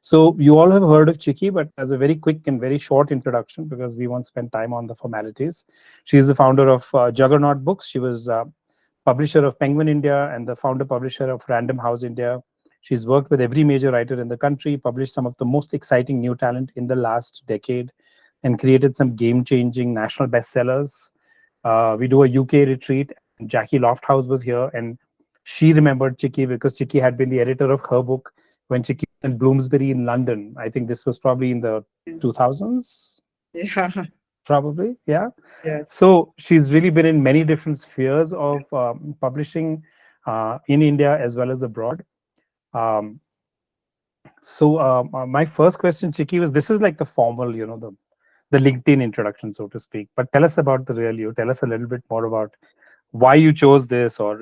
So you all have heard of Chiki, but as a very quick and very short introduction, because we won't spend time on the formalities. She is the founder of Juggernaut Books. She was publisher of Penguin India and the founder publisher of Random House India. She's worked with every major writer in the country, published some of the most exciting new talent in the last decade, and created some game-changing national bestsellers. We do a UK retreat. And Jackie Lofthouse was here, and she remembered Chiki because Chiki had been the editor of her book when Chiki was in Bloomsbury in London. I think this was probably in the 2000s. Yeah. Probably, yeah. Yes. So she's really been in many different spheres of publishing in India as well as abroad. Um, my first question, Chiki, was this is like the formal, the LinkedIn introduction, so to speak. But tell us about the real you. Tell us a little bit more about why you chose this, or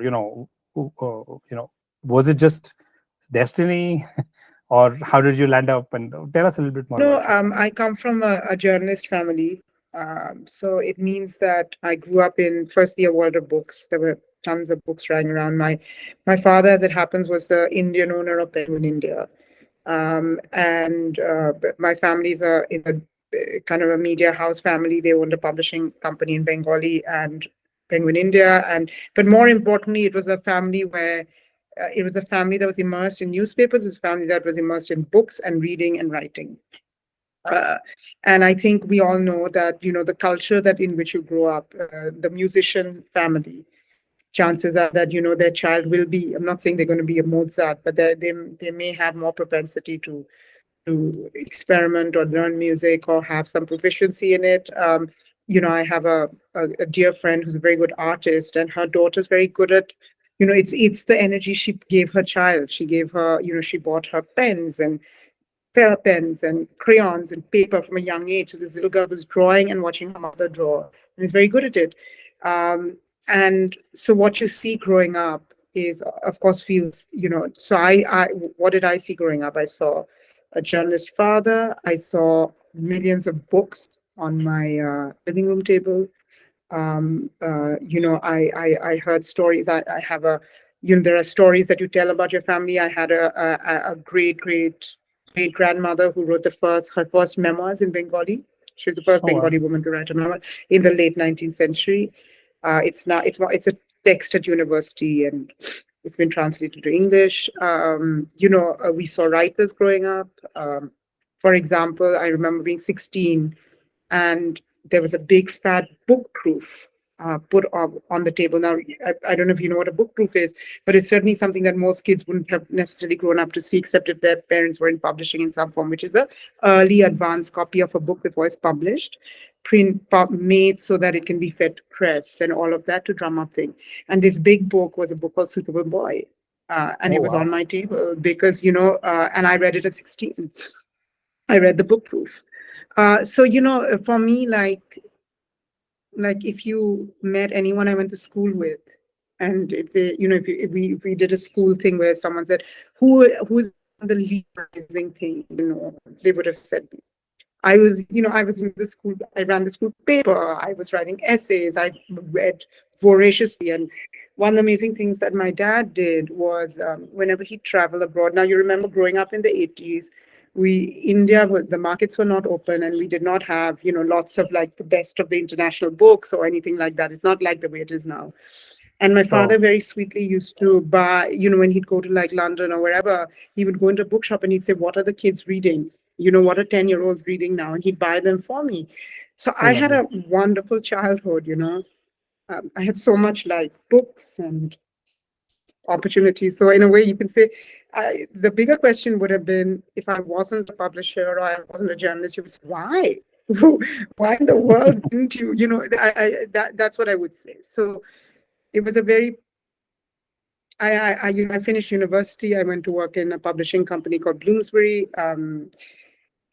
was it just destiny, or how did you land up? And tell us a little bit more No, about yourself. I come from a journalist family. So it means that I grew up in firstly a world of books. There were tons of books lying around. My father, as it happens, was the Indian owner of Penguin India. And my family is a kind of a media house family. They owned a publishing company in Bengali and Penguin India. But more importantly, it was a family where it was a family that was immersed in newspapers. It was a family that was immersed in books and reading and writing. Uh, and I think we all know that, the culture that in which you grow up, the musician family, chances are that, their child will be, I'm not saying they're going to be a Mozart, but they may have more propensity to experiment or learn music or have some proficiency in it. I have a dear friend who's a very good artist, and her daughter's very good at, it's the energy she gave her child. She gave her, she bought her pens and pens and crayons and paper from a young age. So this little girl was drawing and watching her mother draw, and is very good at it. And so what you see growing up is, of course, feels, so what did I see growing up? I saw a journalist father. I saw millions of books on my living room table. I heard stories. I have there are stories that you tell about your family. I had a great grandmother who wrote her first memoirs in Bengali. She was the first Oh, wow. Bengali woman to write a memoir in the late 19th century. It's a text at university, and it's been translated to English. We saw writers growing up. For example, I remember being 16, and there was a big fat book proof put on the table. Now, I don't know if you know what a book proof is, but it's certainly something that most kids wouldn't have necessarily grown up to see, except if their parents were in publishing in some form, which is a early advanced copy of a book before it's published, made so that it can be fed to press and all of that to drum up thing. And this big book was a book called Suitable Boy. And Oh, it was wow. on my table because, and I read it at 16. I read the book proof. For me, like if you met anyone I went to school with, and if they, if we did a school thing where someone said, who's the least amazing thing, they would have said me. I was in the school, I ran the school paper, I was writing essays, I read voraciously. And one of the amazing things that my dad did was whenever he'd travel abroad, now you remember growing up in the 80s, the markets were not open, and we did not have, lots of like the best of the international books or anything like that. It's not like the way it is now. And my father Oh, very sweetly used to buy, when he'd go to like London or wherever, he would go into a bookshop and he'd say, what are the kids reading? What are 10-year-olds reading now? And he'd buy them for me. So oh, I had lovely. a wonderful childhood, I had so much like books and opportunities. So in a way, you can say the bigger question would have been, if I wasn't a publisher or I wasn't a journalist, you would say, why? Why in the world didn't you? That's what I would say. So it was a very I finished university. I went to work in a publishing company called Bloomsbury.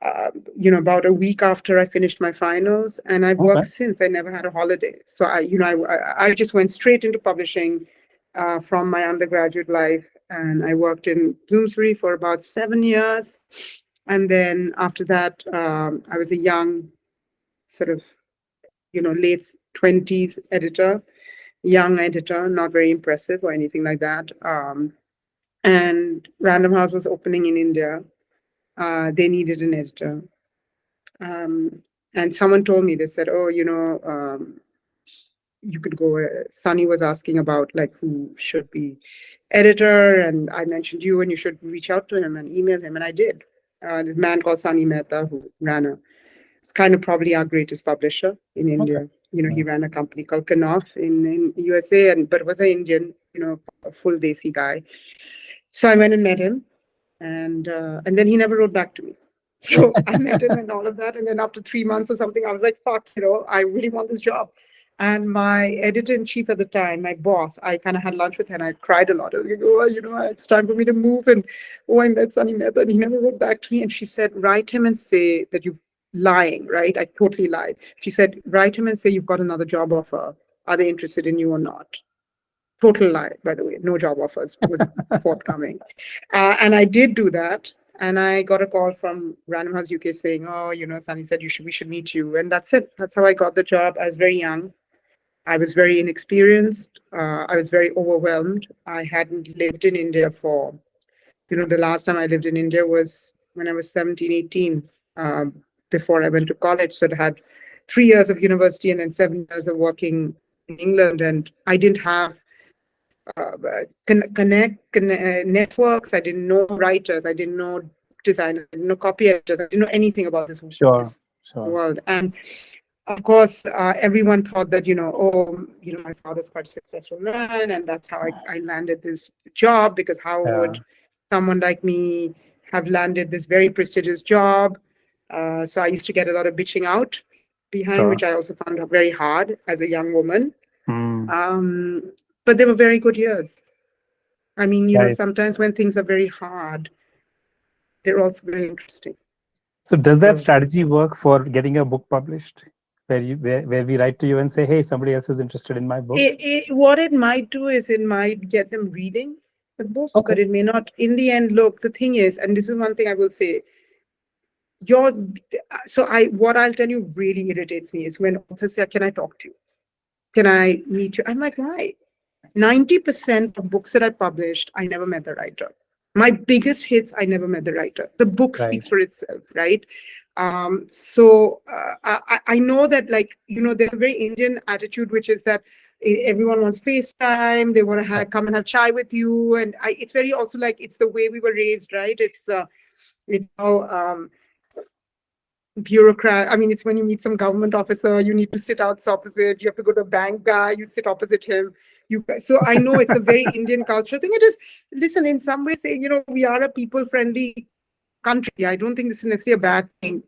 About a week after I finished my finals, and I've Okay. worked since. I never had a holiday, so I just went straight into publishing from my undergraduate life, and I worked in Bloomsbury for about 7 years, and then after that, I was a young, sort of, late 20s editor, young editor, not very impressive or anything like that. And Random House was opening in India. They needed an editor. And someone told me, they said, oh, you could go. Sunny was asking about like who should be editor, and I mentioned you, and you should reach out to him and email him, and I did. This man called Sunny Mehta, who ran it's kind of probably our greatest publisher in India. Okay. He ran a company called Knopf in USA, but was an Indian, a full Desi guy. So I went and met him, and then he never wrote back to me. So I met him and all of that. And then after 3 months or something, I was like, fuck, I really want this job. And my editor-in-chief at the time, my boss, I kind of had lunch with her and I cried a lot. I was like, oh, it's time for me to move. And I met Sunny Mehta and he never wrote back to me. And she said, write him and say that you're lying, right? I totally lied. She said, write him and say you've got another job offer. Are they interested in you or not? Total lie, by the way. No job offers was forthcoming. And I did do that. And I got a call from Random House UK saying, oh, Sunny said we should meet you. And that's it. That's how I got the job. I was very young. I was very inexperienced. I was very overwhelmed. I hadn't lived in India for, the last time I lived in India was when I was 17, 18, before I went to college. So I had 3 years of university and then 7 years of working in England. And I didn't have networks. I didn't know writers. I didn't know designers. I didn't know copy editors. I didn't know anything about this world. And of course, everyone thought that, my father's quite a successful man, and that's how I landed this job, because how would someone like me have landed this very prestigious job? So I used to get a lot of bitching out behind, which I also found very hard as a young woman. But they were very good years. I mean, sometimes when things are very hard, they're also very interesting. So does that strategy work for getting a book published? Where we write to you and say, hey, somebody else is interested in my book? What it might do is it might get them reading the book, but it may not. In the end, look, the thing is, and this is one thing I will say, what I'll tell you really irritates me is when authors say, can I talk to you? Can I meet you? I'm like, why? 90% of books that I published, I never met the writer. My biggest hits, I never met the writer. The book speaks for itself, right? So I know that, there's a very Indian attitude, which is that everyone wants FaceTime. They want to come and have chai with you. And it's very also like, it's the way we were raised, right? It's how bureaucrat. I mean, it's when you meet some government officer, you need to sit out opposite. You have to go to a bank guy, you sit opposite him. So I know it's a very Indian culture thing. It is, listen, in some ways, we are a people-friendly country. I don't think this is necessarily a bad thing.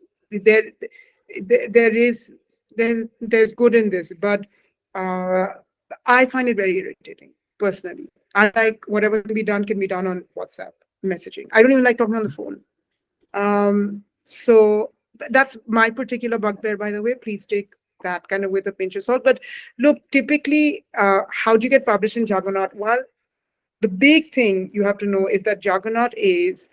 There's good in this, but I find it very irritating personally. I like whatever can be done on WhatsApp messaging. I don't even like talking on the phone. So that's my particular bugbear, by the way. Please take that kind of with a pinch of salt. But look, typically, how do you get published in Juggernaut? Well, the big thing you have to know is that Juggernaut is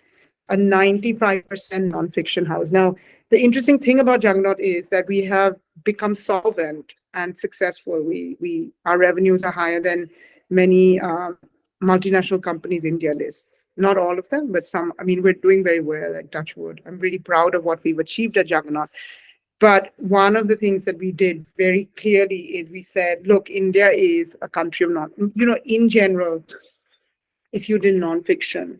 a 95% nonfiction house. Now, the interesting thing about Juggernaut is that we have become solvent and successful. Our revenues are higher than many multinational companies India lists. Not all of them, but some. I mean, we're doing very well, like Touchwood. I'm really proud of what we've achieved at Juggernaut. But one of the things that we did very clearly is we said, look, India is a country of in general, if you did nonfiction,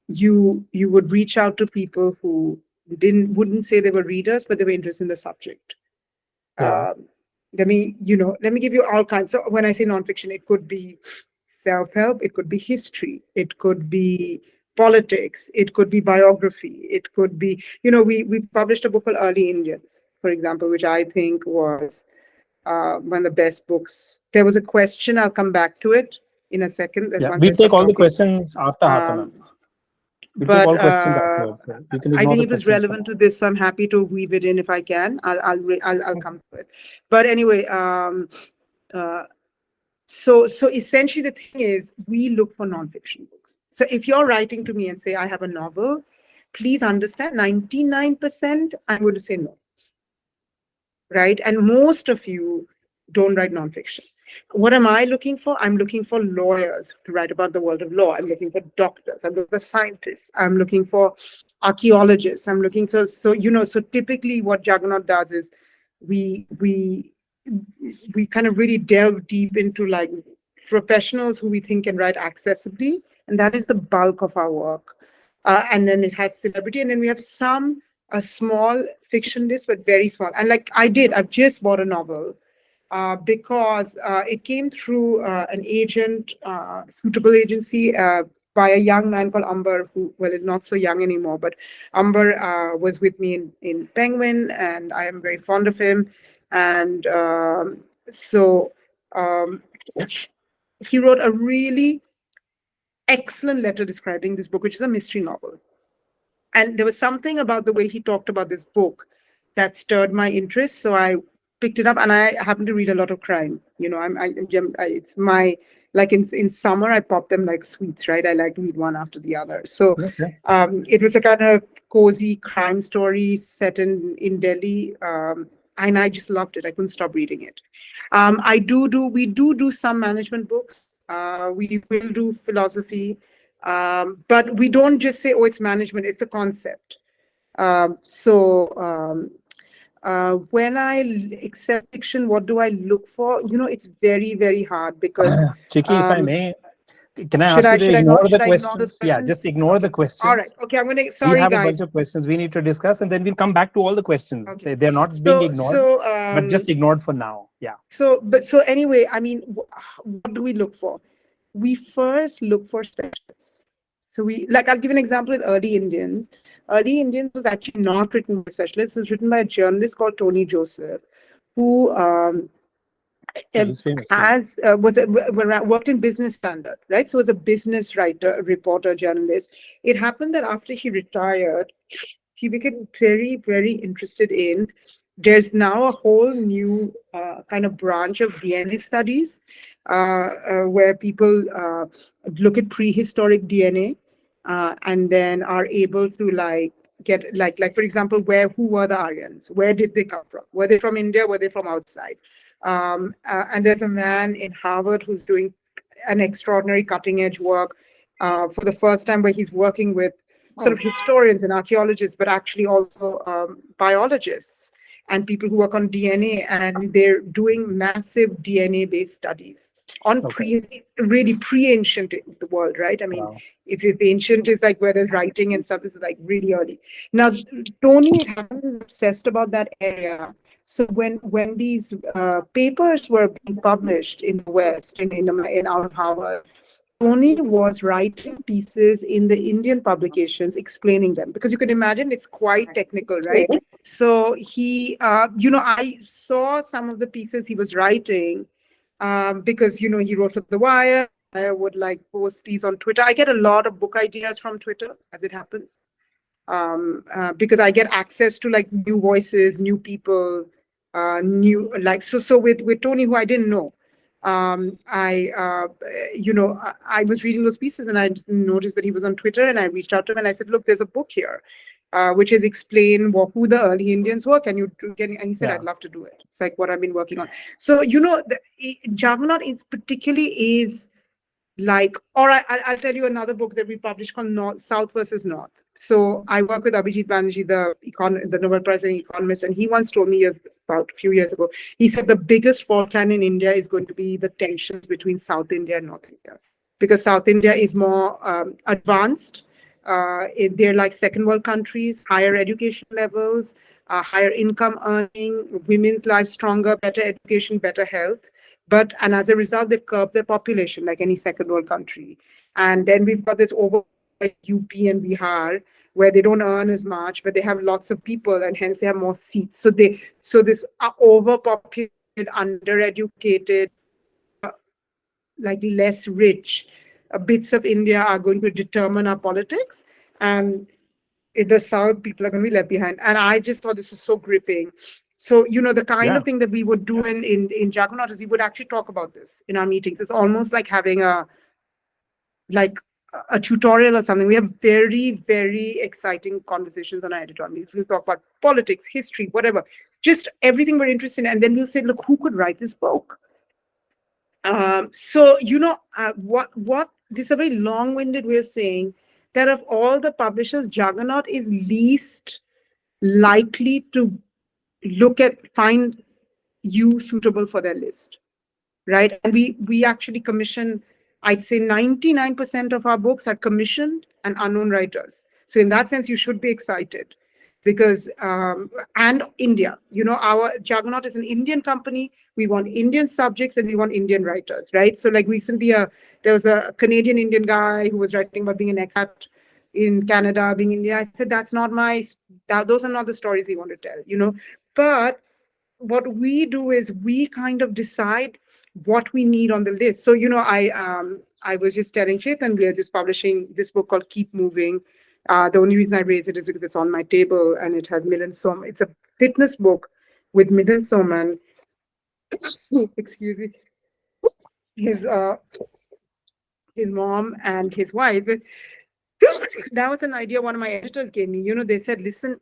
you would reach out to people who wouldn't say they were readers, but they were interested in the subject. Let me give you all kinds. So when I say nonfiction, it could be self-help, it could be history, it could be politics, it could be biography, it could be, we published a book called Early Indians, for example, which I think was one of the best books. There was a question, I'll come back to it in a second. We'll take all the questions after half an hour. But I think it was relevant to this, so I'm happy to weave it in if I can. I'll come to it. But anyway, so essentially the thing is, we look for nonfiction books. So if you're writing to me and say, I have a novel, please understand 99%, I'm going to say no. Right? And most of you don't write nonfiction. What am I looking for? I'm looking for lawyers to write about the world of law. I'm looking for doctors. I'm looking for scientists. I'm looking for archaeologists. I'm looking for, so typically what Juggernaut does is we kind of really delve deep into like professionals who we think can write accessibly, and that is the bulk of our work. And then it has celebrity, and then we have a small fiction list, but very small. And like I've just bought a novel because it came through an agent, suitable agency, by a young man called Amber, who, well, is not so young anymore, but Amber was with me in Penguin, and I am very fond of him. And so he wrote a really excellent letter describing this book, which is a mystery novel. And there was something about the way he talked about this book that stirred my interest. So I picked it up, and I happen to read a lot of crime. It's my, like in summer, I pop them like sweets, right? I like to read one after the other. So it was a kind of cozy crime story set in Delhi. And I just loved it. I couldn't stop reading it. We do some management books. We will do philosophy. But we don't just say, oh, it's management, it's a concept. When I accept fiction, what do I look for? It's very, very hard because... Chiki, if I may, can I ask you to ignore the questions? Yeah, just ignore the questions. All right. Okay, I'm going to... Sorry, guys. We have a bunch of questions we need to discuss, and then we'll come back to all the questions. Okay. They're not being ignored, but just ignored for now. Yeah. So anyway, I mean, what do we look for? We first look for specialists. So I'll give an example with Early Indians. Early Indians was actually not written by specialists. It was written by a journalist called Tony Joseph, who worked in Business Standard, right? So was a business writer, reporter, journalist. It happened that after he retired, he became very, very interested in, there's now a whole new kind of branch of DNA studies where people look at prehistoric DNA and then are able to get for example, who were the Aryans? Where did they come from? Were they from India? Were they from outside? And there's a man in Harvard who's doing an extraordinary cutting edge work for the first time, where he's working with sort of historians and archaeologists, but actually also biologists and people who work on DNA, and they're doing massive DNA-based studies on really pre-ancient the world, right? I mean, if ancient is like where there's writing and stuff, this is like really early. Now, Tony is obsessed about that area. So when these papers were being published in the West, in out of Harvard, Tony was writing pieces in the Indian publications explaining them, because you can imagine it's quite technical, right? So he, I saw some of the pieces he was writing because, he wrote for The Wire. I would post these on Twitter. I get a lot of book ideas from Twitter, as it happens, because I get access to new voices, new people, so with Tony, who I didn't know. I was reading those pieces, and I noticed that he was on Twitter, and I reached out to him and I said, look, there's a book here, which is explain who the early Indians were. Can you and he said, I'd love to do it. It's like what I've been working on. So, Juggernaut particularly is I'll tell you another book that we published called South versus North. So I work with Abhijit Banerjee, the Nobel Prize winning economist, and he once told me about a few years ago, he said the biggest fault line in India is going to be the tensions between South India and North India, because South India is more advanced. They're like second world countries, higher education levels, higher income earning, women's lives stronger, better education, better health. And as a result, they've curbed their population like any second world country. And then we've got this over UP and Bihar, where they don't earn as much, but they have lots of people, and hence they have more seats. So this overpopulated, undereducated, less rich bits of India are going to determine our politics. And in the South, people are going to be left behind. And I just thought this is so gripping. So, the kind of thing that we would do in Juggernaut is we would actually talk about this in our meetings. It's almost like having a tutorial or something. We have very, very exciting conversations on our editorial. We'll talk about politics, history, whatever, just everything we're interested in. And then we'll say, look, who could write this book? This is a very long-winded way of saying that of all the publishers, Juggernaut is least likely to find you suitable for their list, right? And we actually commission, I'd say 99% of our books are commissioned and unknown writers. So in that sense, you should be excited because, and India, our Juggernaut is an Indian company. We want Indian subjects and we want Indian writers, right? So like recently, there was a Canadian Indian guy who was writing about being an expat in Canada, being India. I said, those are not the stories we want to tell, but what we do is we kind of decide what we need on the list. So, I was just telling Chetan, we are just publishing this book called Keep Moving. The only reason I raise it is because it's on my table and it has Milind Soman. It's a fitness book with Milind Soman. Excuse me. His mom and his wife. That was an idea one of my editors gave me. They said, listen,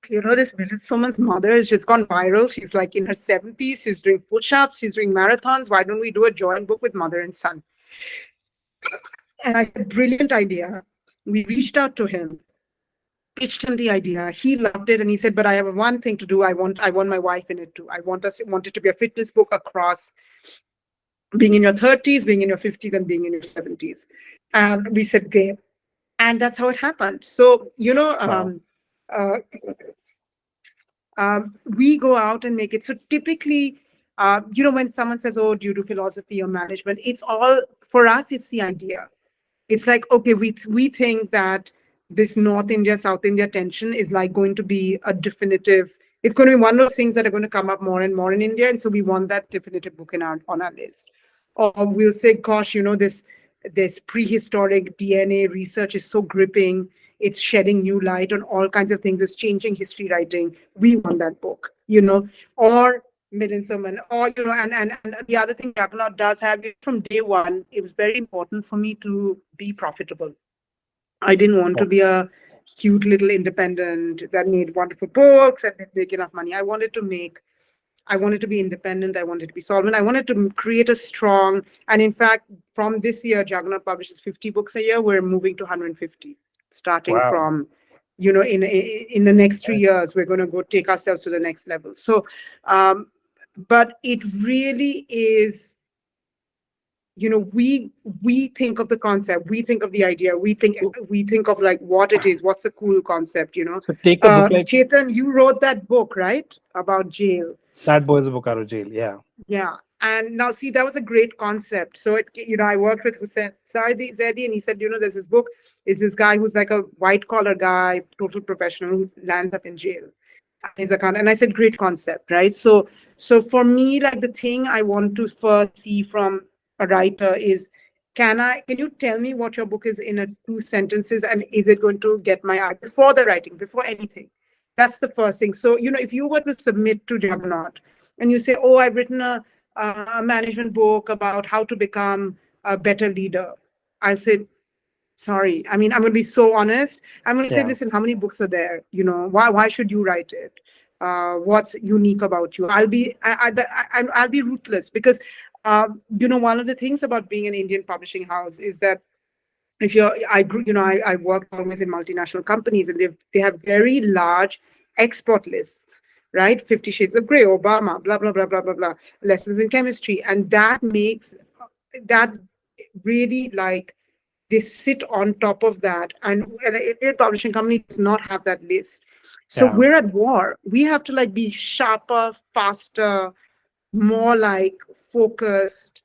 this Milind Soman's mother has just gone viral. She's like in her 70s. She's doing push-ups. She's doing marathons. Why don't we do a joint book with mother and son? And I said, brilliant idea. We reached out to him, pitched him the idea. He loved it. And he said, but I have one thing to do. I want my wife in it too. I want it to be a fitness book across being in your 30s, being in your 50s, and being in your 70s. And we said, okay. And that's how it happened. So, we go out and make it. So typically, when someone says, oh, do you do philosophy or management? It's all, for us, it's the idea. It's like, okay, we think that this North India, South India tension is like going to be it's going to be one of those things that are going to come up more and more in India. And so we want that definitive book on our list. Or we'll say, gosh, this prehistoric DNA research is so gripping. It's shedding new light on all kinds of things. It's changing history writing. We want that book, or Milind Soman, or, and the other thing Juggernaut does have from day one, it was very important for me to be profitable. I didn't want to be a cute little independent that made wonderful books and didn't make enough money. I wanted to be independent. I wanted to be solvent. I wanted to create a strong, and in fact, from this year, Juggernaut publishes 50 books a year. We're moving to 150, starting from, in the next 3 years, we're going to go take ourselves to the next level. So, but it really is, we think of the concept, we think of the idea, we think of like what it is, what's a cool concept, So take a book like Chetan, you wrote that book, right? About jail. That Boy is a Book Out of Jail, yeah. Yeah. And now, see, that was a great concept. So, I worked with Hussain Zaidi, and he said, there's this book, is this guy who's like a white-collar guy, total professional, who lands up in jail. And I said, great concept, right? So for me, like the thing I want to first see from a writer is, can you tell me what your book is in 2 sentences, and is it going to get my eye before the writing, before anything? That's the first thing. So, if you were to submit to Juggernaut and you say, oh, I've written a management book about how to become a better leader, I'll say, sorry. I mean, I'm going to be so honest. I'm going to say, listen, how many books are there? Why should you write it? What's unique about you? I'll be ruthless because, one of the things about being an Indian publishing house is that I worked always in multinational companies, and they have very large export lists, right? 50 Shades of Grey, Obama, blah, blah, blah, blah, blah, blah, lessons in chemistry. And that makes that really like they sit on top of that. And an Indian publishing company does not have that list. So we're at war. We have to like be sharper, faster, more like focused,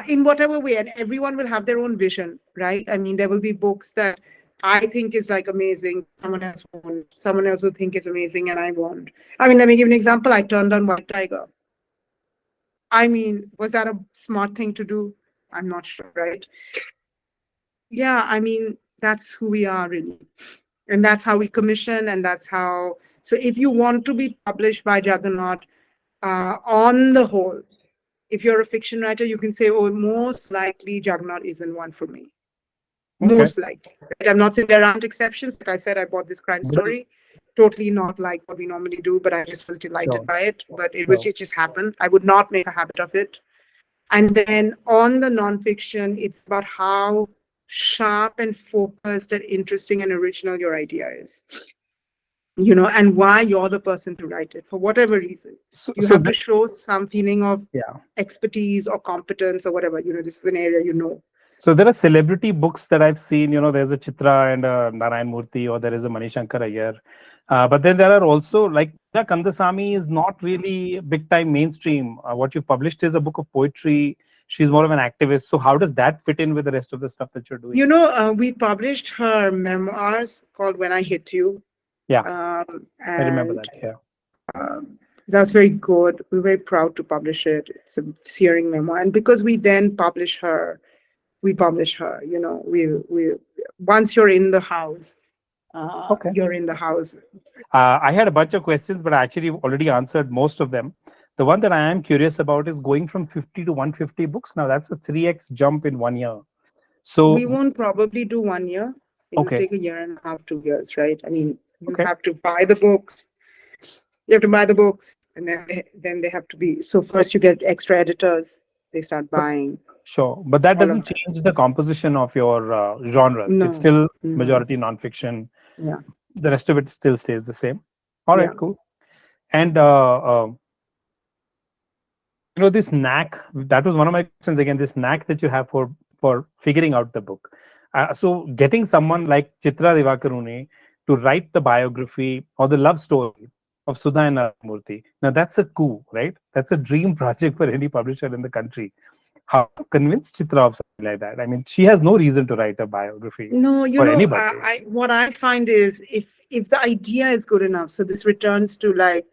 in whatever way, and everyone will have their own vision, right? I mean, there will be books that I think is like amazing, someone else won't, someone else will think it's amazing, and I won't. I mean, let me give you an example. I turned on White Tiger. I mean, was that a smart thing to do? I'm not sure, right? Yeah, I mean, that's who we are really. And that's how we commission, and that's how, so if you want to be published by Juggernaut, on the whole, if you're a fiction writer, you can say, oh, most likely Juggernaut isn't one for me. Okay. Most likely. Right? I'm not saying there aren't exceptions. Like I said, I bought this crime story. Totally not like what we normally do, but I just was delighted by it. But it just happened. I would not make a habit of it. And then on the nonfiction, it's about how sharp and focused and interesting and original your idea is, and why you're the person to write it for whatever reason. You have to show some feeling of expertise or competence or whatever. This is an area. So there are celebrity books that I've seen. There's a Chitra and a Narayan Murthy, or there is a Manishankar Iyer. But then there are also, like, Kandasamy is not really big time mainstream. What you published is a book of poetry. She's more of an activist. So how does that fit in with the rest of the stuff that you're doing? We published her memoirs called When I Hit You. Yeah, I remember that. Yeah. That's very good. We're very proud to publish it. It's a searing memoir. And because we then publish her, we once you're in the house, you're in the house. I had a bunch of questions, but I actually already answered most of them. The one that I am curious about is going from 50 to 150 books. Now that's a 3x jump in 1 year. So we won't probably do 1 year. It will take a year and a half, 2 years, right? I mean, you have to buy the books. You have to buy the books, and then they have to be. So first you get extra editors. They start buying. Sure, but that doesn't change the composition of your genres. No. It's still majority nonfiction. Yeah. The rest of it still stays the same. All right, cool. And this knack, that was one of my questions again, this knack that you have for figuring out the book. So getting someone like Chitra Divakaruni to write the biography or the love story of Sudha and Murthy. Now that's a coup, right? That's a dream project for any publisher in the country. How to convince Chitra of something like that? I mean, she has no reason to write a biography. No, what I find is if the idea is good enough, so this returns to like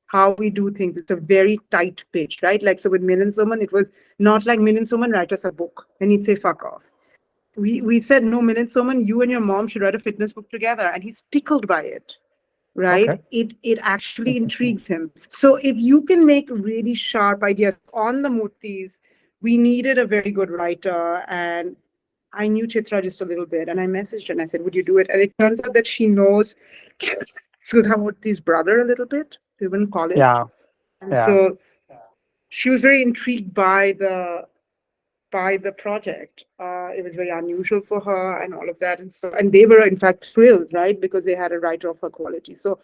how we do things. It's a very tight pitch, right? Like, so with Milind Soman, it was not like Milind Soman, write us a book. And he'd say, fuck off. We said, no, Milind Soman, you and your mom should write a fitness book together. And he's tickled by it, right? Okay. It actually intrigues him. So if you can make really sharp ideas on the Murthis, we needed a very good writer. And I knew Chitra just a little bit. And I messaged her and I said, would you do it? And it turns out that she knows Sudha Murthy's brother a little bit. They were in college. Yeah. And so she was very intrigued by the project. It was very unusual for her and all of that. And they were in fact thrilled, right? Because they had a writer of her quality. So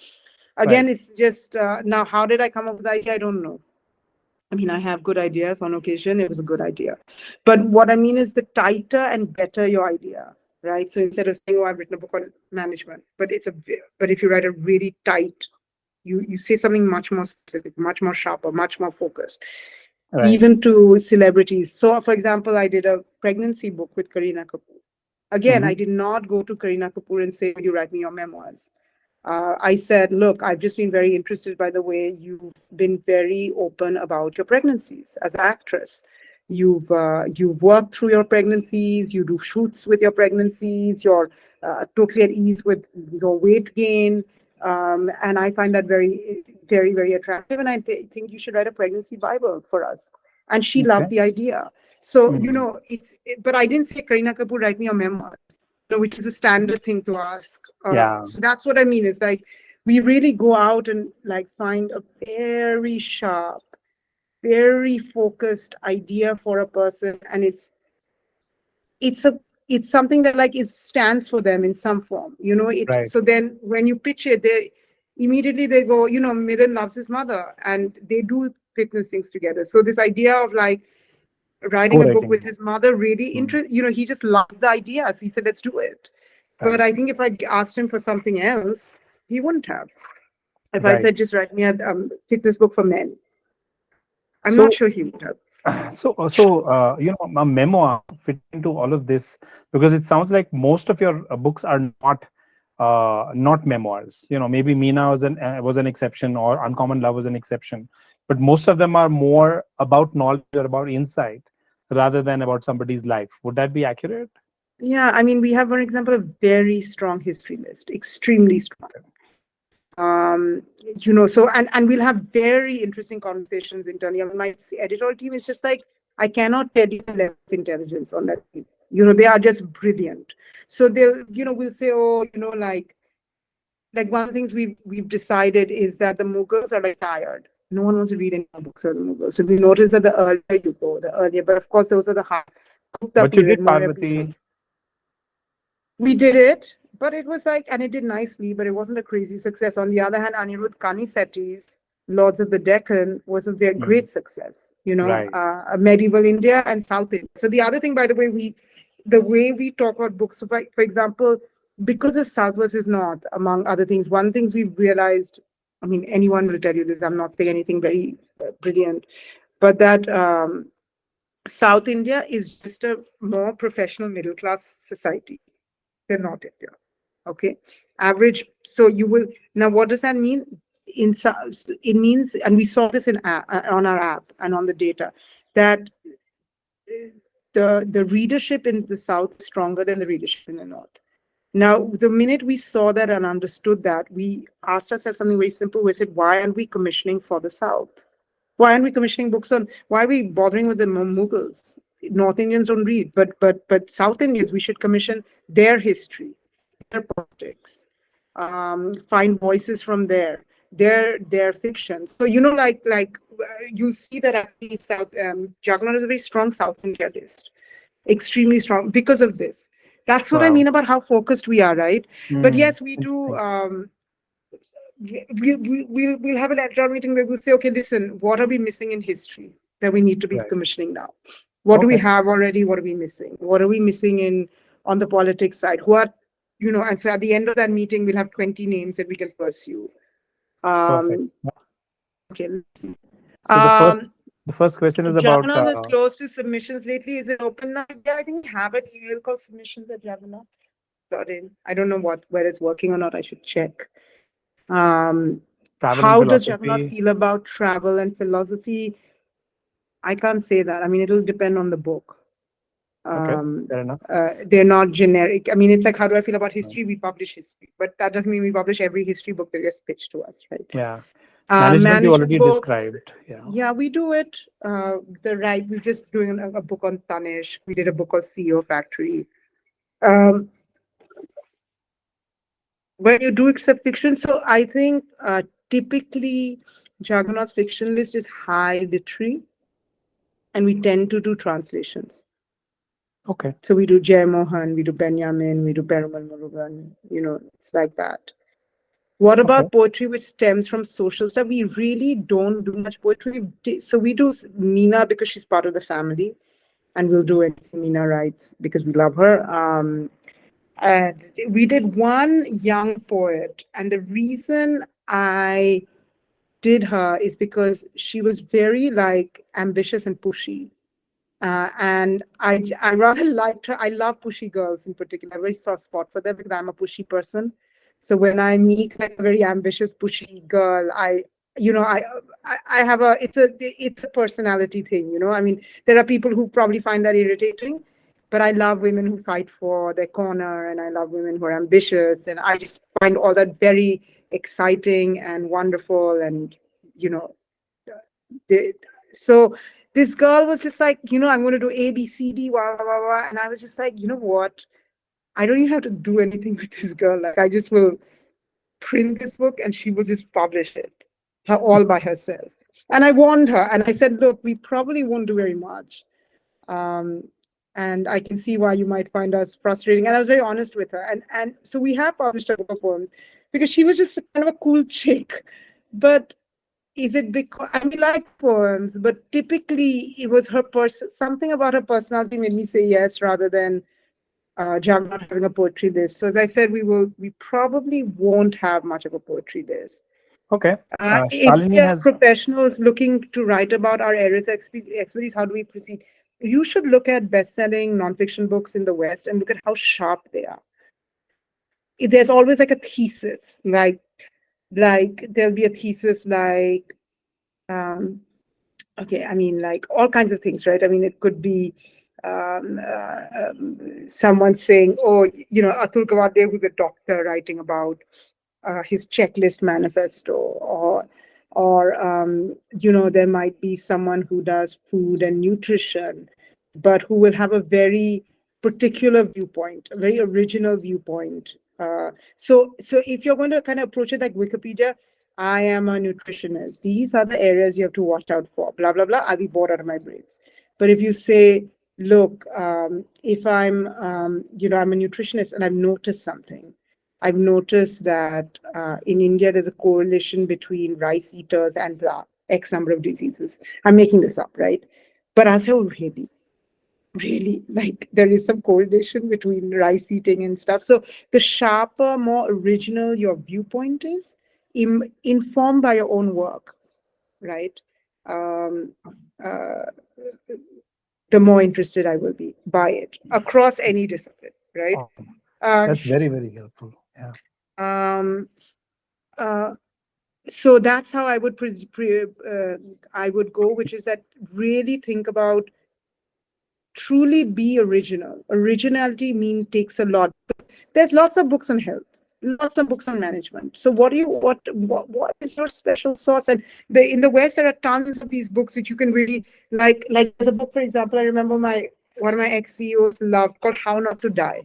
again, it's just, now how did I come up with the idea? I don't know. I mean, I have good ideas on occasion. It was a good idea. But what I mean is the tighter and better your idea, right? So instead of saying, oh, I've written a book on management, but if you write a really tight, you say something much more specific, much more sharper, much more focused, even to celebrities. So for example, I did a pregnancy book with Kareena Kapoor. Again, I did not go to Kareena Kapoor and say, will you write me your memoirs? I said, look, I've just been very interested by the way you've been very open about your pregnancies as an actress. You've worked through your pregnancies, you do shoots with your pregnancies, you're totally at ease with your weight gain. And I find that very, very, very attractive. And I think you should write a pregnancy Bible for us. And she loved the idea. So, but I didn't say, Kareena Kapoor, write me your memoirs, which is a standard thing to ask. So that's what I mean. It's like, we really go out and like find a very sharp, very focused idea for a person. And it's something that like it stands for them in some form, So then when you pitch it, they immediately go, Milind loves his mother, and they do fitness things together. So this idea of like writing a book with his mother really he just loved the idea. So he said, let's do it. But I think if I asked him for something else, he wouldn't have. If I said, just write me a fitness book for men, I'm not sure he would have. So a memoir fit into all of this, because it sounds like most of your books are not memoirs. Maybe Meena was an exception, or Uncommon Love was an exception, but most of them are more about knowledge or about insight rather than about somebody's life. Would that be accurate? Yeah, I mean, we have, for example, a very strong history list, extremely strong. So and we'll have very interesting conversations internally. I mean, my editorial team is just like, I cannot tell you the level of intelligence on that team. They are just brilliant. So they'll, we'll say, oh, like one of the things we've decided is that the Mughals are like tired. No one wants to read any books on the Mughals. So we notice that the earlier you go, the earlier. But of course, those are the hard. But you did Parvati. We did it, but it was like, and it did nicely, but it wasn't a crazy success. On the other hand, Anirudh Kanisetti's Lords of the Deccan was a very great success, Right. medieval India and South India. So the other thing, by the way we talk about books, so for example, because of South versus North, among other things, one thing we've realized, I mean, anyone will tell you this, I'm not saying anything very brilliant, but that South India is just a more professional middle class society than North India. Okay, average. So you will now. What does that mean? It means, and we saw this on our app and on the data, that the readership in the South is stronger than the readership in the North. Now, the minute we saw that and understood that, we asked ourselves something very simple. We said, why aren't we commissioning for the South? Why aren't we commissioning books on? Why are we bothering with the Mughals? North Indians don't read, but South Indians, we should commission their history, their politics, find voices from their fiction. So you'll see that actually Juggernaut is a very strong South India list, extremely strong because of this. That's what I mean about how focused we are, right? But yes, we do. We'll have an editorial meeting where we'll say, okay, listen, what are we missing in history that we need to be commissioning now? What do we have already? What are we missing? What are we missing on the politics side? Who are, and so at the end of that meeting, we'll have 20 names that we can pursue. Perfect. Okay. Let's see. So the first question is about Juggernaut is close to submissions lately. Is it open now? Yeah, I think we have an email called submissions@Juggernaut. I don't know whether it's working or not. I should check. How does Juggernaut feel about travel and philosophy? I can't say that. I mean, it'll depend on the book. Fair enough. They're not generic. I mean, it's like, how do I feel about history? We publish history, but that doesn't mean we publish every history book that gets pitched to us, right? Yeah. Management you already books, described. Yeah, we do it. We're just doing a book on Tanish. We did a book on CEO Factory. When you do accept fiction, so I think typically Juggernaut's fiction list is high literary, and we tend to do translations. Okay. So we do Jay Mohan, we do Benjamin, we do Perumal Murugan, it's like that. What about poetry which stems from social stuff? We really don't do much poetry. So we do Meena because she's part of the family, and we'll do anything Meena writes because we love her. And we did one young poet, and the reason I did her is because she was very ambitious and pushy. And I rather liked her. I love pushy girls in particular. I have a very soft spot for them because I'm a pushy person. So when I meet a very ambitious, pushy girl, I have it's a personality thing. I mean, there are people who probably find that irritating, but I love women who fight for their corner, and I love women who are ambitious, and I just find all that very exciting and wonderful, and so this girl was just like, I'm going to do A, B, C, D, wah, wah, wah, wah. And I was just like, you know what? I don't even have to do anything with this girl. I just will print this book and she will just publish it all by herself. And I warned her and I said, look, we probably won't do very much. And I can see why you might find us frustrating. And I was very honest with her. And so we have published her book of poems because she was just kind of a cool chick. But is it because we like poems, but typically it was her something about her personality made me say yes rather than Juggernaut having a poetry list. So as I said, we probably won't have much of a poetry list. Okay. If we are professionals looking to write about our areas of expertise, how do we proceed? You should look at best-selling nonfiction books in the West and look at how sharp they are. There's always a thesis, like there'll be a thesis all kinds of things, right? I mean, it could be someone saying, Atul Gawande, who's a doctor, writing about his checklist manifesto, or there might be someone who does food and nutrition, but who will have a very particular viewpoint, a very original viewpoint. So if you're going to kind of approach it like Wikipedia, I am a nutritionist. These are the areas you have to watch out for. Blah, blah, blah. I'll be bored out of my brains. But if you say, look, if I'm, I'm a nutritionist and I've noticed something. I've noticed that in India, there's a correlation between rice eaters and X number of diseases. I'm making this up, right? But I say, oh, really, like there is some correlation between rice eating and stuff. So the sharper, more original your viewpoint is, informed by your own work, right? Um, uh, the more interested I will be by it across any discipline, right? Awesome. Um, That's very, very helpful. Yeah. um, so that's how I would I would go, which is that really think about truly be original. Originality takes a lot. There's lots of books on health, lots of books on management. So what is your special sauce? And in the West there are tons of these books which you can really like there's a book, for example, I remember one of my ex-CEOs loved, called How Not to Die.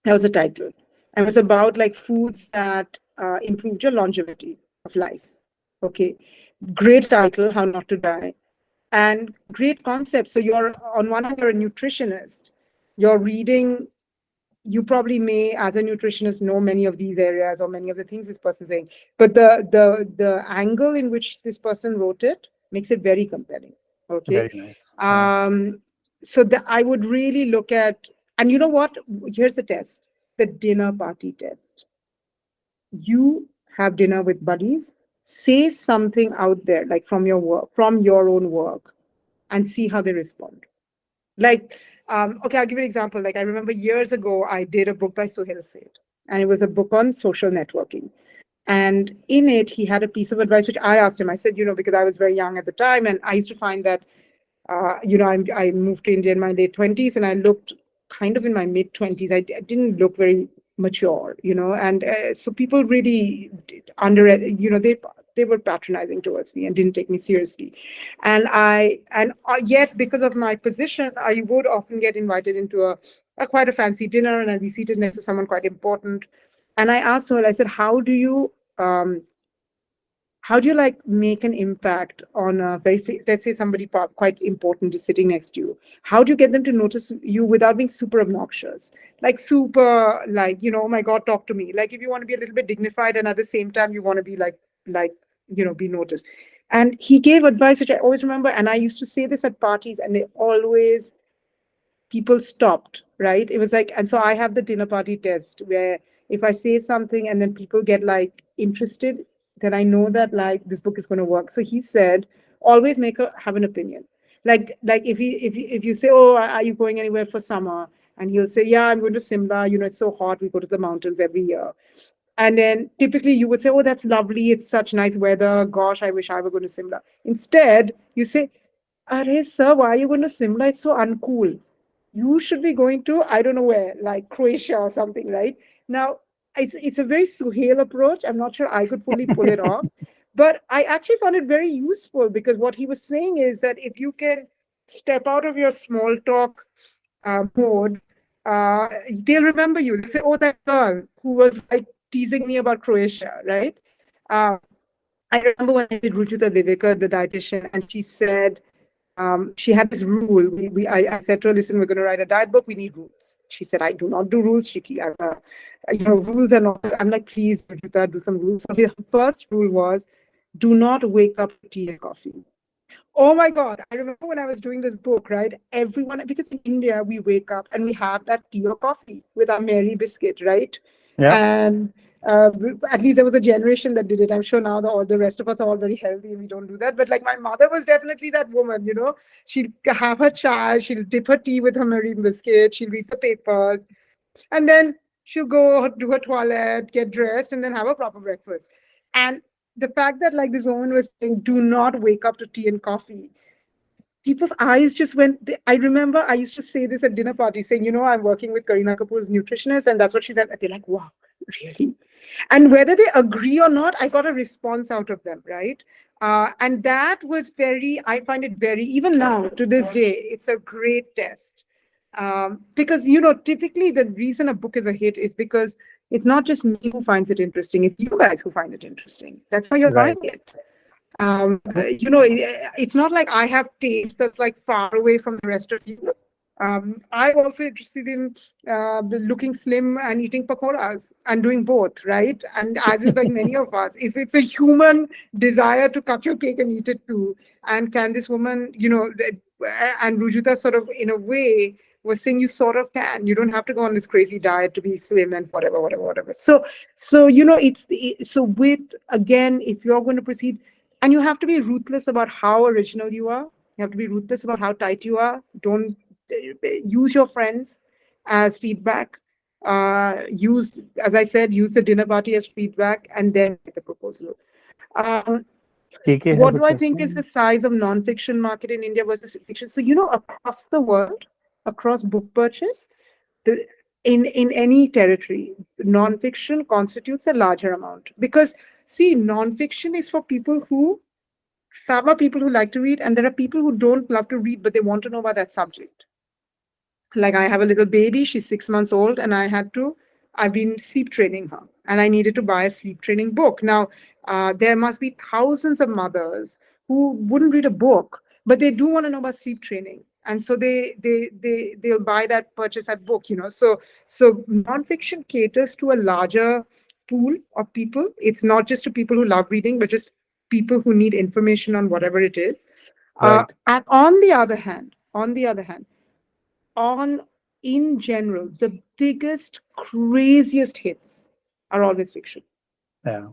That was the title. And it was about like foods that improved your longevity of life. Okay. Great title, How Not to Die. And great concept. So you're, on one hand, you're a nutritionist. You're reading, you probably may, as a nutritionist, know many of these areas or many of the things this person's saying. But the angle in which this person wrote it makes it very compelling. Okay. Very nice. So I would really look at, and you know what? Here's the test, the dinner party test. You have dinner with buddies, say something out there, like from your work, from your own work, and see how they respond. Like, okay, I'll give you an example. Like, I remember years ago, I did a book by Sohail Seth, and it was a book on social networking. And in it, he had a piece of advice, which I asked him. I said, because I was very young at the time, and I used to find that, I moved to India in my late 20s, and I looked kind of in my mid 20s. I didn't look very mature, and so people really they were patronizing towards me and didn't take me seriously. And yet, because of my position, I would often get invited into a quite a fancy dinner, and I'd be seated next to someone quite important. And I asked her, I said, how do you like make an impact on a let's say somebody quite important is sitting next to you? How do you get them to notice you without being super obnoxious? Like super, like, oh my God, talk to me. Like if you want to be a little bit dignified and at the same time you want to be like, be noticed. And he gave advice, which I always remember. And I used to say this at parties, and people stopped, right? It was like, and so I have the dinner party test where if I say something and then people get like interested, then I know that like this book is going to work. So he said, always have an opinion. Like if you say, oh, are you going anywhere for summer? And he'll say, yeah, I'm going to Simla. It's so hot. We go to the mountains every year. And then typically you would say, oh, that's lovely. It's such nice weather. Gosh, I wish I were going to Simla. Instead, you say, Arey, sir, why are you going to Simla? It's so uncool. You should be going to, I don't know where, like Croatia or something, right? Now, it's a very Suhail approach. I'm not sure I could fully pull it off. But I actually found it very useful, because what he was saying is that if you can step out of your small talk mode, they'll remember you. They'll say, oh, that girl who was like teasing me about Croatia, right? I remember when I did Rujuta Devekar, the dietitian, and she said, she had this rule. I said to her, listen, we're going to write a diet book. We need rules. She said, I do not do rules, Chiki. Rules are not. I'm like, please, Rujuta, do some rules. So the first rule was, do not wake up to tea and coffee. Oh my God. I remember when I was doing this book, right? Everyone, because in India, we wake up and we have that tea or coffee with our Mary biscuit, right? Yeah. And at least there was a generation that did it. I'm sure now all the rest of us are all very healthy and we don't do that. But like my mother was definitely that woman, she'll have her chai, she'll dip her tea with her marine biscuit, she'll read the papers, and then she'll go do her toilet, get dressed, and then have a proper breakfast. And the fact that like this woman was saying, do not wake up to tea and coffee, people's eyes just went. I remember I used to say this at dinner parties, saying, I'm working with Kareena Kapoor's nutritionist, and that's what she said. They're like, wow, really? And whether they agree or not, I got a response out of them, right? And that was I find it very, even now to this day, it's a great test. Because, typically the reason a book is a hit is because it's not just me who finds it interesting, it's you guys who find it interesting. That's why you're buying it. It's not like I have taste that's like far away from the rest of you. I'm also interested in looking slim and eating pakoras and doing both, right? And as is like many of us, it's a human desire to cut your cake and eat it too. And can this woman, and Rujita sort of in a way was saying you sort of can. You don't have to go on this crazy diet to be slim and whatever, whatever, whatever. So so with again, if you're going to proceed, and you have to be ruthless about how original you are. You have to be ruthless about how tight you are. Don't use your friends as feedback. Use, as I said, use the dinner party as feedback, and then write the proposal. Um, KK has what a do I think is question. the size of non-fiction market in India versus fiction? So, across the world, across book purchase, the, in any territory, non-fiction constitutes a larger amount. Because, see, non-fiction is for people who, some are people who like to read, and there are people who don't love to read, but they want to know about that subject. Like I have a little baby, she's 6 months old, and I've been sleep training her, and I needed to buy a sleep training book. Now, there must be thousands of mothers who wouldn't read a book, but they do want to know about sleep training. And so they'll buy purchase that book, So nonfiction caters to a larger pool of people. It's not just to people who love reading, but just people who need information on whatever it is. Right. And on the other hand, on in general, the biggest, craziest hits are always fiction. Yeah.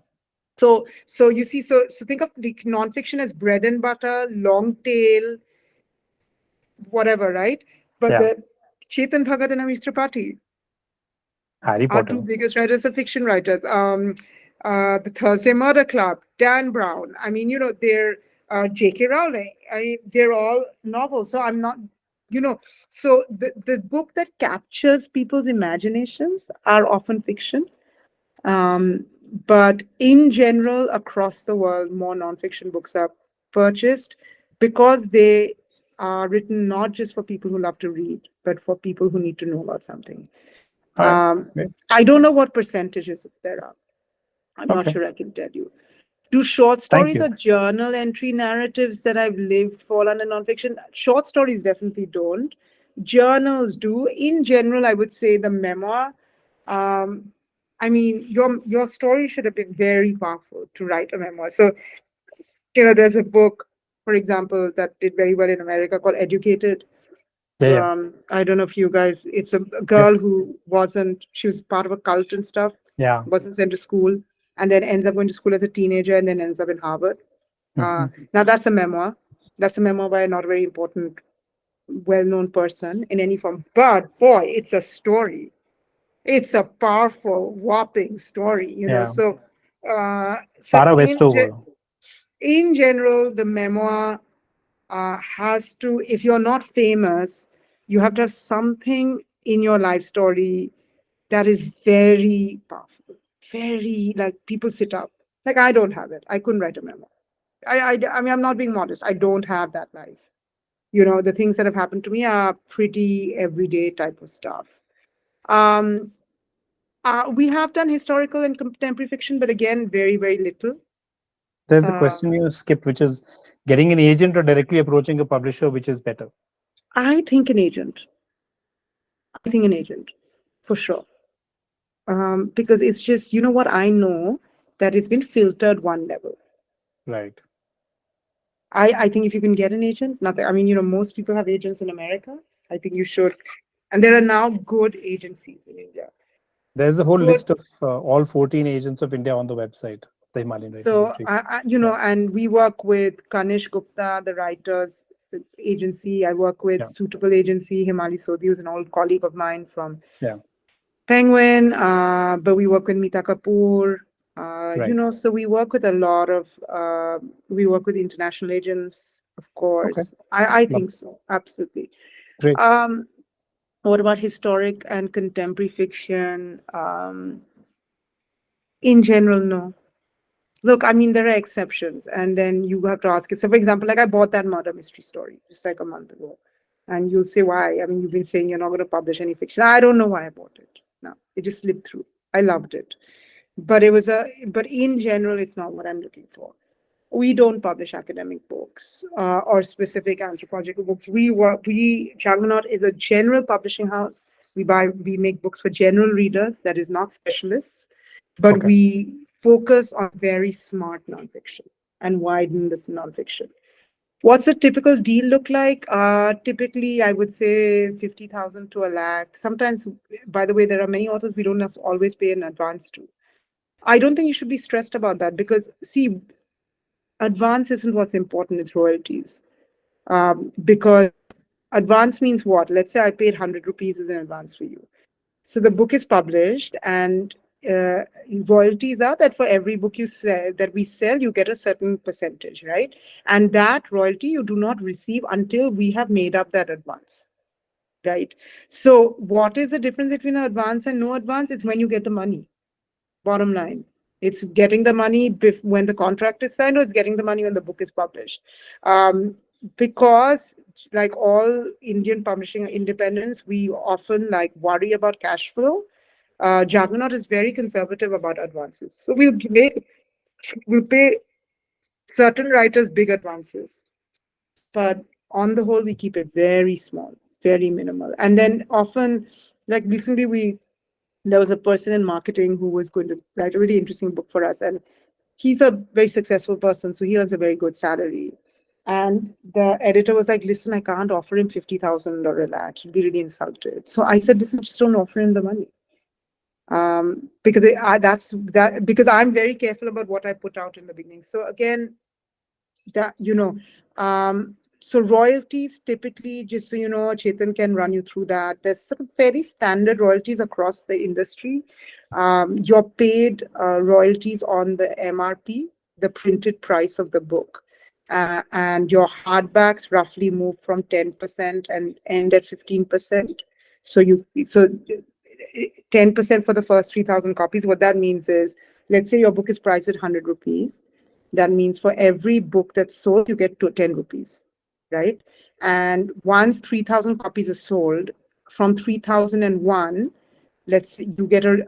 So you see, so think of the nonfiction as bread and butter, long tail, whatever, right? But Yeah. the Chetan Bhagat and Amish Tripathi Harry are two Potter. biggest writers of fiction writers. The Thursday Murder Club, Dan Brown. I mean, they're J.K. Rowling. They're all novels. So I'm not, so the book that captures people's imaginations are often fiction. Um, but in general, across the world, more nonfiction books are purchased because they are written not just for people who love to read, but for people who need to know about something. All right. Great. I don't know what percentages there are. I'm not Okay. sure I can tell you. Do short Thank stories you. or journal entry narratives that I've lived fall under nonfiction? Short stories definitely don't. Journals do. In general, I would say the memoir. Um, I mean, your story should have been very powerful to write a memoir. So, there's a book, for example, that did very well in America called Educated. Yeah. Yeah. I don't know if you guys, it's a girl Yes. who she was part of a cult and stuff, Yeah. wasn't sent to school, and then ends up going to school as a teenager and then ends up in Harvard. Mhm. Now that's a memoir. That's a memoir by a not very important, well-known person in any form. But boy, it's a story. It's a powerful, whopping story, Yeah. So Sarah Westover. in general, the memoir has to, if you're not famous, you have to have something in your life story that is very powerful, very like people sit up. Like I don't have it. I couldn't write a memoir. I mean, I'm not being modest. I don't have that life. The things that have happened to me are pretty everyday type of stuff. Um, we have done historical and contemporary fiction, but again, very, very little. There's a Uh, question you skipped, which is getting an agent or directly approaching a publisher, which is better. I think an agent. I think an agent, for sure. Because it's just, what I know that it's been filtered one level. Right. I think if you can get an agent, nothing. I mean, most people have agents in America. I think you should. And there are now good agencies in India. There's a whole Good. list of all 14 agents of India on the website, the Himalayan Writing So, Industry. Yeah. and we work with Kanish Gupta, the writers agency. I work with Yeah. Suitable Agency, Himali Sodhi, who's an old colleague of mine from Yeah. Penguin. But we work with Mita Kapoor. Right. So we work with a lot of, we work with international agents, of Okay. course. I Love. think so, absolutely. Great. Um, what about historic and contemporary fiction? In general, no. Look, I mean, there are exceptions, and then you have to ask it. So, for example, like I bought that murder mystery story just like a month ago, and you'll say why. I mean, you've been saying you're not going to publish any fiction. I don't know why I bought it. No, it just slipped through. I loved it, but but in general, it's not what I'm looking for. We don't publish academic books or specific anthropological books. Juggernaut is a general publishing house. We make books for general readers, that is not specialists, but Okay. we focus on very smart nonfiction and widen this nonfiction. What's a typical deal look like? Typically, I would say 50,000 to a lakh. Sometimes, by the way, there are many authors we don't always pay in advance to. I don't think you should be stressed about that because, see, advance isn't what's important, it's royalties. Because advance means what? Let's say I paid 100 rupees as an advance for you. So the book is published, and royalties are that for every book you sell that we sell, you get a certain percentage, right? And that royalty you do not receive until we have made up that advance, right? So what is the difference between an advance and no advance? It's when you get the money. Bottom line, it's getting the money when the contract is signed, or it's getting the money when the book is published. Because like all Indian publishing independents, we often like worry about cash flow. Juggernaut is very conservative about advances. So we'll pay certain writers big advances, but on the whole, we keep it very small, very minimal. And then often, like recently, there was a person in marketing who was going to write a really interesting book for us, and he's a very successful person, so he earns a very good salary. And the editor was like, "Listen, I can't offer him 50,000 or a lakh. He'd be really insulted." So I said, "Listen, just don't offer him the money." Because I'm very careful about what I put out in the beginning. So again, that so royalties typically, just so you know, Chetan can run you through that. There's some very standard royalties across the industry. You're paid royalties on the MRP, the printed price of the book. And your hardbacks roughly move from 10% and end at 15%. So 10% for the first 3,000 copies. What that means is, let's say your book is priced at 100 rupees. That means for every book that's sold, you get 10 rupees, right? And once 3,000 copies are sold, from 3,001, let's say you get a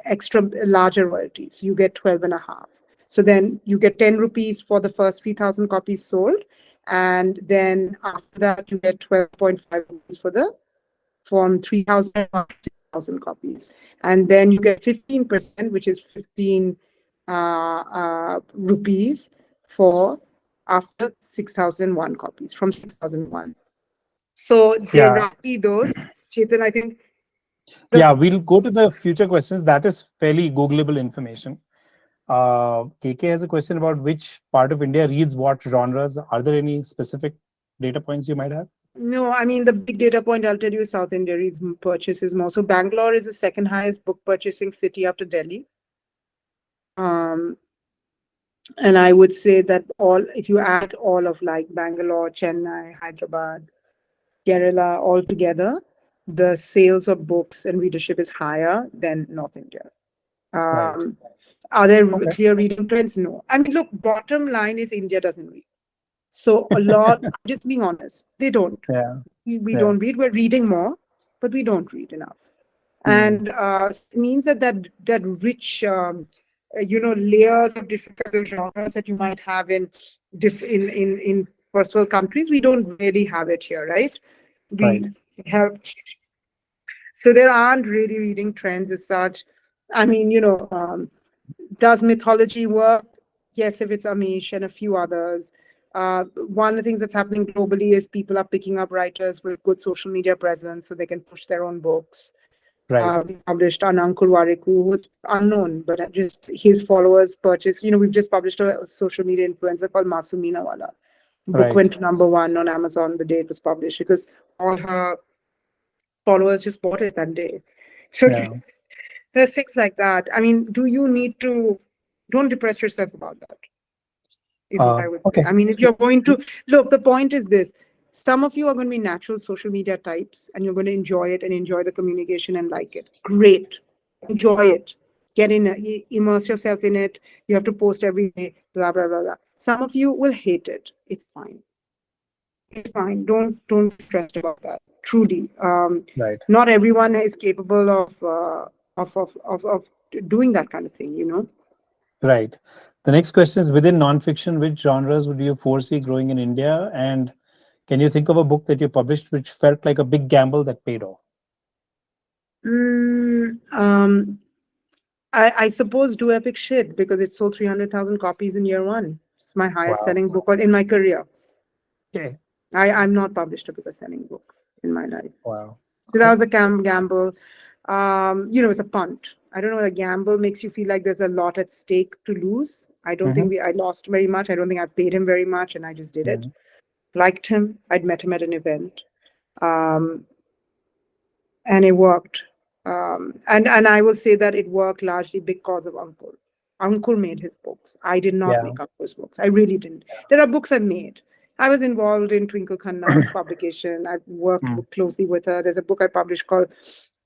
extra larger royalty. So you get 12 and a half. So then you get 10 rupees for the first 3,000 copies sold. And then after that, you get 12.5 rupees from 3,000 to 6,000 copies. And then you get 15%, which is 15 rupees for after 6,001 copies, from 6,001. So they're roughly those. Chetan, I think. Yeah, we'll go to the future questions. That is fairly Googleable information. KK has a question about which part of India reads what genres. Are there any specific data points you might have? No, I mean, the big data point I'll tell you is South India purchases more. So Bangalore is the second highest book purchasing city after Delhi. And I would say that if you add all of like Bangalore, Chennai, Hyderabad, Kerala all together, the sales of books and readership is higher than North India. Right. Are there clear reading trends? No. I mean, look, bottom line is India doesn't read. So a lot, I'm just being honest, they don't. Yeah. We don't read. We're reading more, but we don't read enough. And it means that rich, layers of different kinds of genres that you might have in first world countries, we don't really have it here, right? We have. So there aren't really reading trends as such. I mean, does mythology work? Yes, if it's Amish and a few others. One of the things that's happening globally is people are picking up writers with good social media presence so they can push their own books. We published Anankur Wariku, who was unknown, but just his followers purchased. We've just published a social media influencer called Masumina Wala. Book went to #1 on Amazon the day it was published because all her followers just bought it that day. So there's things like that. I mean, don't depress yourself about that, is what I would say. I mean, if you're going to, look, the point is this. Some of you are going to be natural social media types and you're going to enjoy it and enjoy the communication and like it. Great. Enjoy it. Get in it, immerse yourself in it. You have to post every day, blah, blah, blah, blah. Some of you will hate it. It's fine. It's fine. Don't be stressed about that. Truly. Not everyone is capable of doing that kind of thing, Right. The next question is, within nonfiction, which genres would you foresee growing in India? And can you think of a book that you published which felt like a big gamble that paid off? Mm, um, I suppose Do Epic Shit, because it sold 300,000 copies in year one. It's my highest Wow. selling book in my career. Okay. I'm not published a bigger selling book in my life. Wow. So that Okay. was a gamble. It's a punt. I don't know whether gamble makes you feel like there's a lot at stake to lose. I don't think I lost very much. I don't think I paid him very much, and I just did it. Liked him. I'd met him at an event. Um, and it worked. And I will say that it worked largely because of Ankur. Ankur made his books. I did not Yeah. make Ankur's books. I really didn't. There are books I made. I was involved in Twinkle Khanna's publication. I worked closely with her. There's a book I published called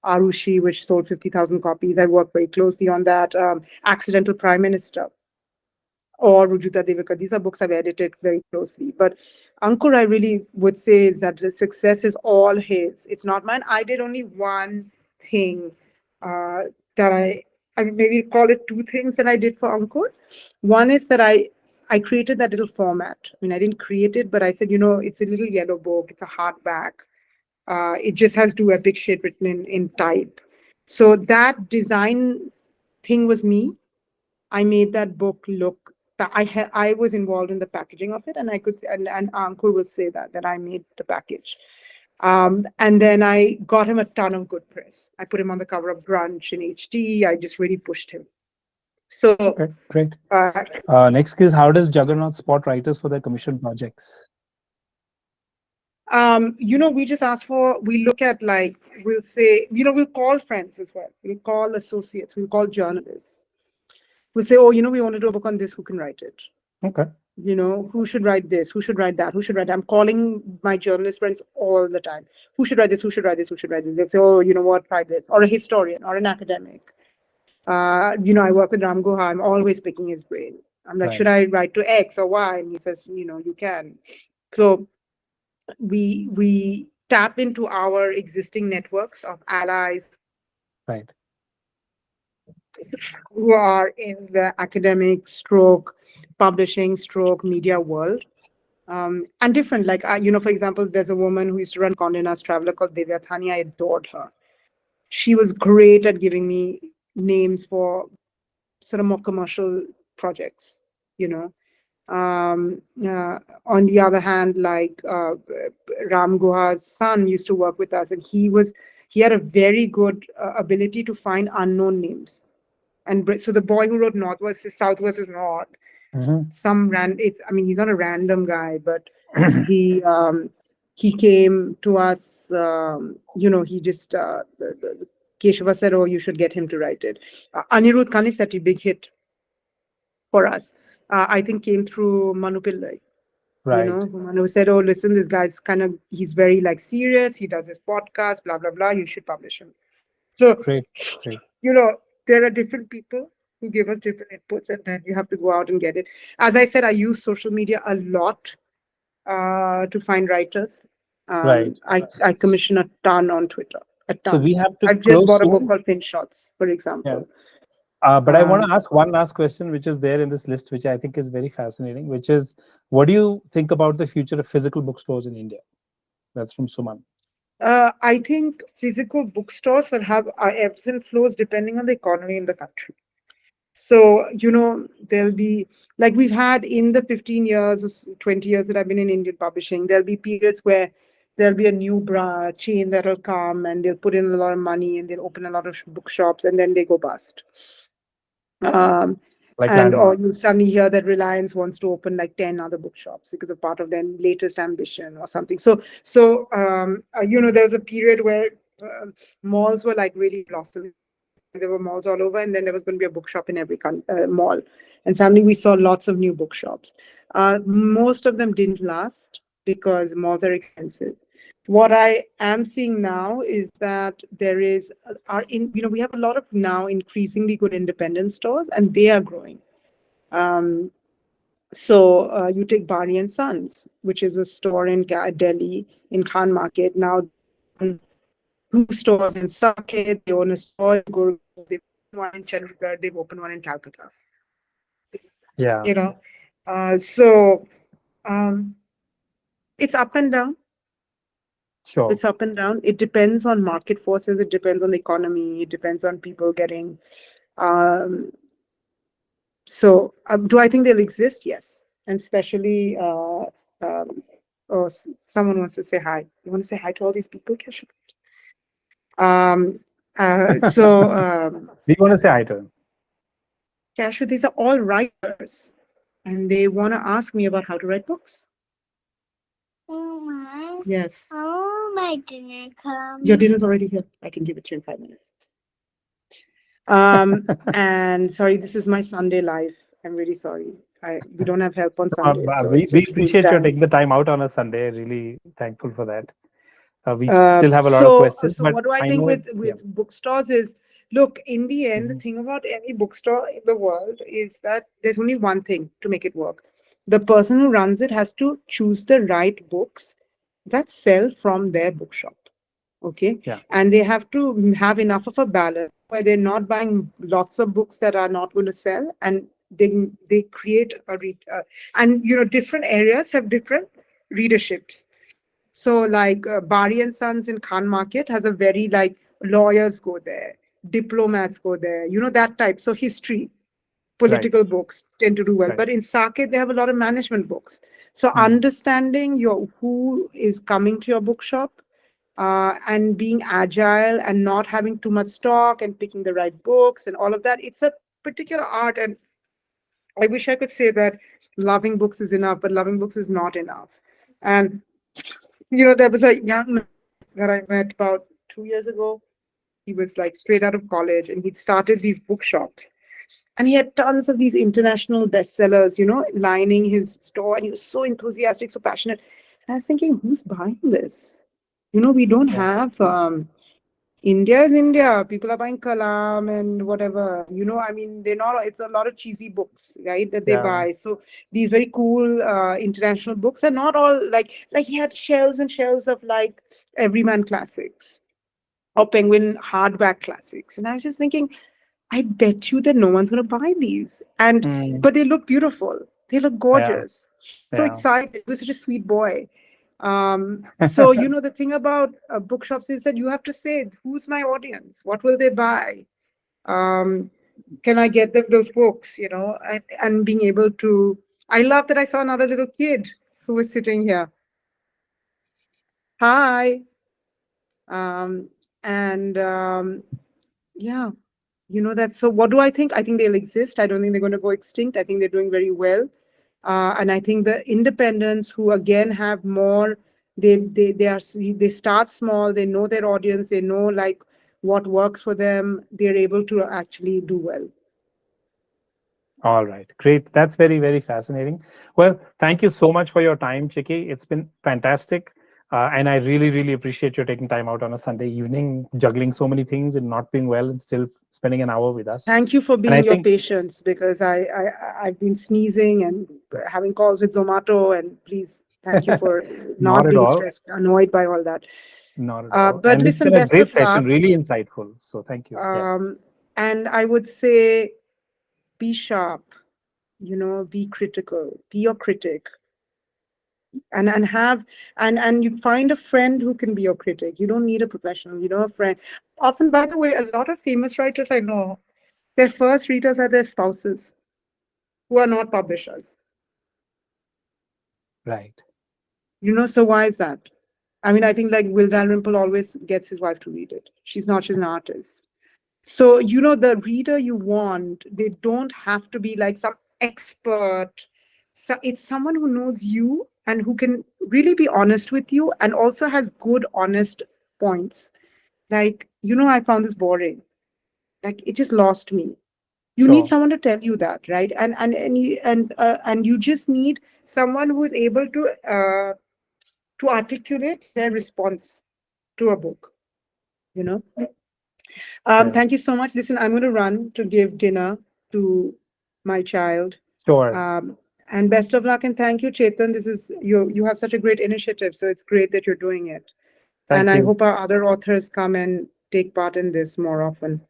Arushi, which sold 50,000 copies. I worked very closely on that. Accidental Prime Minister or Rujuta Devika. These are books I've edited very closely. But Ankur, I really would say is that the success is all his. It's not mine. I did only one thing that I mean, maybe call it two things that I did for Ankur. One is that I created that little format. I mean, I didn't create it, but I said, it's a little yellow book. It's a hardback. It just has Do Epic Shit written in type. So that design thing was me. I made that book look. I was involved in the packaging of it, and I could and Ankur will say that I made the package. And then I got him a ton of good press. I put him on the cover of Brunch in HT. I just really pushed him. So Okay, great. Next is, how does Juggernaut spot writers for their commission projects? we just ask for, we look at, like, we'll say, we'll call friends as well. We'll call associates. We'll call journalists. We'll say, oh, we want to do a book on this. Who can write it? Okay. Who should write this? Who should write that? Who should write? I'm calling my journalist friends all the time. Who should write this? Who should write this? Who should write this? They say, oh, you know what? Try this. Or a historian or an academic. I work with Ram Guha. I'm always picking his brain. I'm like, Right. should I write to X or Y? And he says, you can. So we tap into our existing networks of allies Right. who are in the academic stroke, publishing stroke, media world. And different, like, for example, there's a woman who used to run Condé Nast Traveler called Devya Thani. I adored her. She was great at giving me names for sort of more commercial projects, on the other hand, like Ram Guha's son used to work with us, and he had a very good ability to find unknown names. And so the boy who wrote North versus South versus North, he's not a random guy, but he came to us. He just Keshava said, "Oh, you should get him to write it." Anirudh Kaniseti, big hit for us. I think came through Manu Pillai. Right. Manu said, "Oh, listen, this guy's he's very serious. He does his podcast, blah blah blah. You should publish him." So, Great. there are different people who give us different inputs, and then you have to go out and get it. As I said, I use social media a lot to find writers. Right. I commission a ton on Twitter. A ton. So we have to I've just bought a soon. book called Pin Shots, for example. Yeah. But I want to ask one last question, which is there in this list, which I think is very fascinating, which is, what do you think about the future of physical bookstores in India? That's from Suman. I think physical bookstores will have ebbs and flows depending on the economy in the country. So, there'll be, like we've had in the 15 years or 20 years that I've been in Indian publishing, there'll be periods where there'll be a new chain that'll come and they'll put in a lot of money and they'll open a lot of bookshops and then they go bust. Or you suddenly hear that Reliance wants to open like 10 other bookshops because of part of their latest ambition or something. So there was a period where malls were like really blossoming. There were malls all over, and then there was going to be a bookshop in every mall. And suddenly we saw lots of new bookshops. Most of them didn't last because malls are expensive. What I am seeing now is that there is, we have a lot of now increasingly good independent stores, and they are growing. So you take Barney and Sons, which is a store in Delhi, in Khan Market. Now, 2 stores in Saket, they own a store in Gurgaon, they've opened one in Chandigarh, they've opened one in Calcutta. Yeah, you know. So it's up and down. sure. It's up and down. It depends on market forces. It depends on the economy. It depends on people getting. Um, do I think they'll exist? Yes, and especially. Oh, someone wants to say hi. You want to say hi to all these people, Keshav? Um, so, We want to say hi to him. Keshav, these are all writers, and they want to ask me about how to write books. Mama, Yes, oh, my dinner come. your dinner's already here. I can give it to you in 5 minutes. And sorry, this is my Sunday life. I'm really sorry. We don't have help on Sundays, so it's We just free appreciate your time. taking the time out on a Sunday. Really thankful for that. We still have a lot of questions, So but what do I I think know with it's yeah. bookstores is, look, in the end, the Mhm. thing about any bookstore in the world is that there's only one thing to make it work. The person who runs it has to choose the right books that sell from their bookshop. Okay. Yeah, And they have to have enough of a balance where they're not buying lots of books that are not going to sell, and they create and different areas have different readerships. So like Bari and Sons in Khan Market has a very like lawyers go there, diplomats go there, that type. So history, right, political books tend to do well. right. But in Saket, they have a lot of management books. So Mm. understanding who is coming to your bookshop, and being agile and not having too much stock and picking the right books and all of that, it's a particular art. And I wish I could say that loving books is enough, but loving books is not enough. And there was a young man that I met about 2 years ago. He was like straight out of college, and he'd started these bookshops. And he had tons of these international bestsellers, lining his store. And he was so enthusiastic, so passionate. And I was thinking, who's buying this? We don't Yeah, have India is India. People are buying Kalam and whatever. I mean, they're not, it's a lot of cheesy books, right, that they yeah, buy. So these very cool international books are not all like he had shelves and shelves of like Everyman classics or Penguin hardback classics. And I was just thinking, I bet you that no one's going to buy these. mm, But they look beautiful. They look yeah, gorgeous. So yeah. excited. He was such a sweet boy. So, the thing about bookshops is that you have to say, who's my audience? What will they buy? Um, can I get them those books, and being able to. I love that I saw another little kid who was sitting here. Hi. Um, and yeah, that's so. What do I think? I think they'll exist. I don't think they're going to go extinct. I think they're doing very well. And I think the independents who again have more, they start small, they know their audience, they know like what works for them, they're able to actually do well. All right, great. That's very, very fascinating. Well, thank you so much for your time, Chiki. It's been fantastic. And I really, really appreciate you taking time out on a Sunday evening, juggling so many things and not being well and still spending an hour with us. Thank you for And I being your think patience, because I've been sneezing and having calls with Zomato, and please thank you for not not at being all, stressed, annoyed by all that. not at all. But And it's listen, been a best great of session, luck. really insightful. So thank you. Yeah. And I would say, be sharp, be critical, be your critic, and have and you find a friend who can be your critic. You don't need a professional, a friend. Often, by the way, a lot of famous writers I know, their first readers are their spouses who are not publishers. Right. So why is that? I mean, I think like Will Dalrymple always gets his wife to read it. She's an artist. So, the reader you want, they don't have to be like some expert. So it's someone who knows you and who can really be honest with you and also has good, honest points. Like, I found this boring. Like, it just lost me. You need Sure. someone to tell you that, right? And you just need someone who is able to articulate their response to a book. You know. Yeah. Thank you so much. Listen, I'm going to run to give dinner to my child. Sure. Um, and best of luck, and thank you, Chetan. This is you have such a great initiative, so it's great that you're doing it. And Thank I you. hope our other authors come and take part in this more often.